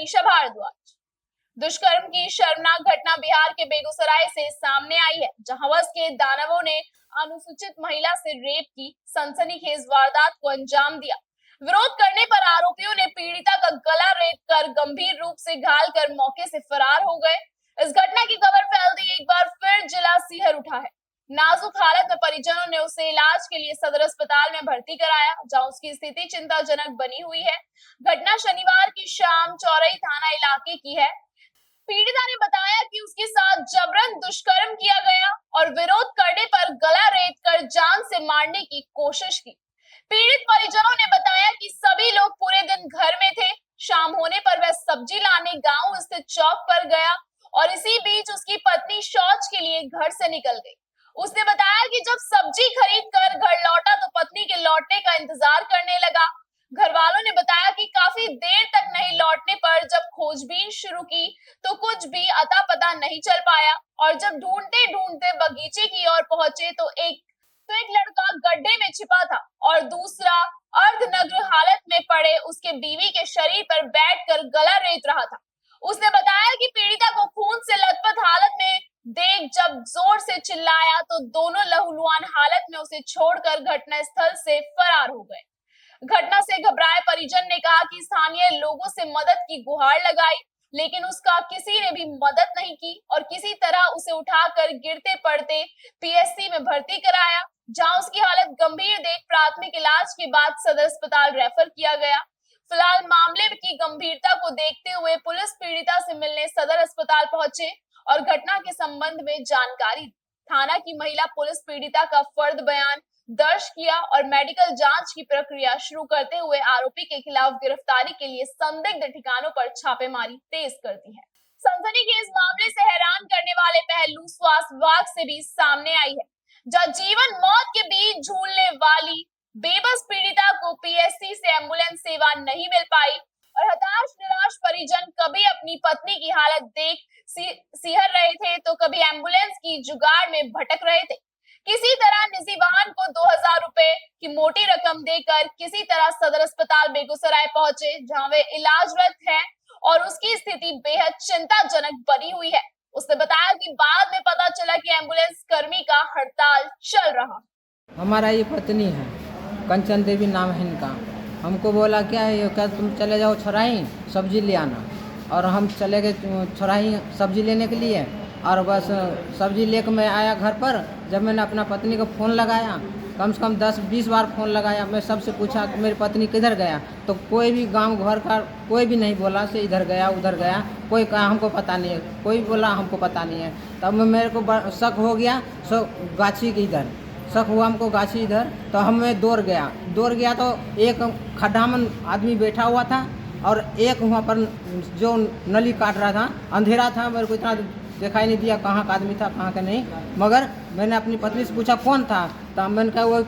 मनीषा भारद्वाज। दुष्कर्म की शर्मनाक घटना बिहार के बेगूसराय से सामने आई है, जहां हवस के दानवों ने अनुसूचित महिला से रेप की सनसनीखेज वारदात को अंजाम दिया। विरोध करने पर आरोपियों ने पीड़िता का गला रेत कर गंभीर रूप से घायल कर मौके से फरार हो गए। इस घटना की खबर फैलते एक बार फिर जिला सिहर उठा है। नाजुक हालत में परिजनों ने उसे इलाज के लिए सदर अस्पताल में भर्ती कराया, जहां उसकी स्थिति चिंताजनक बनी हुई है। घटना शनिवार की शाम चौरई थाना इलाके की है। पीड़िता ने बताया कि उसके साथ जबरन दुष्कर्म किया गया और विरोध करने पर गला रेत कर जान से मारने की कोशिश की। पीड़ित परिजनों ने बताया कि सभी लोग पूरे दिन घर में थे। शाम होने पर वह सब्जी लाने गांव स्थित चौक पर गया और इसी बीच उसकी पत्नी शौच के लिए घर से निकल गई। उसने बताया कि जब सब्जी खरीद कर घर लौटा तो पत्नी के लौटने का इंतजार करने लगा। घर वालों ने बताया कि काफी देर तक नहीं लौटने पर जब खोजबीन शुरू की तो कुछ भी अता पता नहीं चल पाया और जब ढूंढते ढूंढते बगीचे की ओर पहुंचे तो एक लड़का गड्ढे में छिपा था और दूसरा अर्धनग्न हालत में पड़े उसके बीवी के शरीर पर बैठकर गला रेत रहा था। उसने बताया कि पीड़िता को खून से लथपथ हालत में देख जब जोर से चिल्लाया तो दोनों लहूलुहान हालत में उसे छोड़कर घटनास्थल से फरार हो गए। घटना से घबराए परिजन ने कहा कि स्थानीय लोगों से मदद की गुहार लगाई, लेकिन उसका किसी ने भी मदद नहीं की और किसी तरह उसे उठाकर गिरते पड़ते पीएचसी में भर्ती कराया, जहां उसकी हालत गंभीर देख प्राथमिक इलाज के बाद सदर अस्पताल रेफर किया गया। फिलहाल मामले की गंभीरता को देखते हुए पुलिस पीड़िता से मिलने सदर अस्पताल पहुंचे और घटना के संबंध में जानकारी दी। थाना की महिला पुलिस पीड़िता का फर्द बयान दर्ज किया और मेडिकल जांच की प्रक्रिया शुरू करते हुए आरोपी के खिलाफ गिरफ्तारी के लिए संदिग्ध ठिकानों पर छापेमारी तेज कर दी है। सनसनीखेज मामले से हैरान करने वाले पहलू स्वास्थ्य विभाग से भी सामने आई है, जहां जीवन मौत के बीच झूलने वाली बेबस पीड़िता को पीएचसी से एम्बुलेंस सेवा नहीं मिल पाई और हताश निराश परिजन कभी अपनी पत्नी की हालत देख सिहर रहे थे तो कभी एम्बुलेंस की जुगाड़ में भटक रहे थे। किसी तरह निजी वाहन को 2000 रुपए की मोटी रकम देकर किसी तरह सदर अस्पताल बेगूसराय पहुंचे, जहां वे इलाजरत है और उसकी स्थिति बेहद चिंताजनक बनी हुई है। उसने बताया कि बाद में पता चला कि एम्बुलेंस कर्मी का हड़ताल चल रहा। हमारा ये पत्नी है, कंचन देवी नाम है इनका। हमको बोला क्या है ये, क्या तुम चले जाओ छोराही सब्जी ले आना, और हम चले गए छोराही सब्जी लेने के लिए। और बस सब्जी लेकर मैं आया घर पर। जब मैंने अपना पत्नी को फ़ोन लगाया, कम से कम 10-20 बार फ़ोन लगाया, मैं सबसे पूछा कि मेरी पत्नी किधर गया, तो कोई भी गांव घर का कोई भी नहीं बोला से इधर गया उधर गया। कोई कहा हमको पता नहीं है, कोई बोला हमको पता नहीं है। तब मेरे को शक हो गया, सो गाछी के इधर शक हुआ हमको, गाछी इधर। तो हमें दौड़ गया तो एक खड्डा में आदमी बैठा हुआ था और एक वहाँ पर जो नली काट रहा था। अंधेरा था, मेरे को इतना दिखाई नहीं दिया कहाँ का आदमी था कहाँ का नहीं। मगर मैंने अपनी पत्नी से पूछा कौन था, तो मैंने कहा वो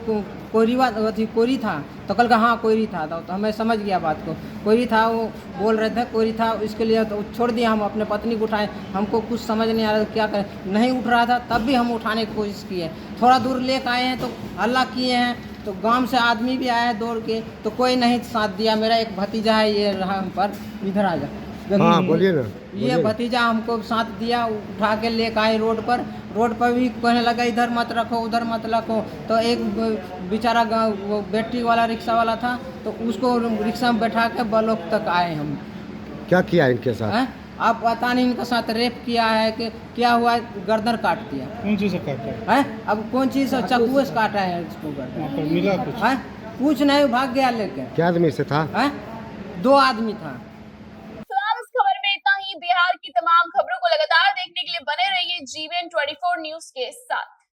कोरी था। तो कल का हाँ कोरी था। तो हमें समझ गया बात को, कोरी था। वो बोल रहे थे कोरी था, इसके लिए तो छोड़ दिया। हम अपने पत्नी को उठाए, हमको कुछ समझ नहीं आ रहा था क्या करें। नहीं उठ रहा था तब भी हम उठाने की कोशिश किए। थोड़ा दूर लेकर आए हैं तो हल्ला किए हैं, तो गांव से आदमी भी आया है दौड़ के, तो कोई नहीं साथ दिया। मेरा एक भतीजा है, ये रहा हम पर, इधर आ जा। हाँ बोलिए ना। ये भतीजा हमको साथ दिया, उठा के लेकर आए रोड पर भी कहने लगा इधर मत रखो उधर मत रखो। तो एक बेचारा वो बैटरी वाला रिक्शा वाला था, तो उसको रिक्शा में बैठा के ब्लॉक तक आए हम। क्या किया इनके साथ? अब पता नहीं इनके साथ रेप किया है कि क्या हुआ, गर्दन काट दिया। कौन चीज से काटा है? अब कौन चीज से, चाकू से काटा है इसको गर्दन। मिला कुछ? कुछ नहीं, भाग गया लेके। क्या आदमी से था? 2 आदमी था। बिहार की तमाम खबरों को लगातार देखने के लिए बने रहिए GVN 24 न्यूज के साथ।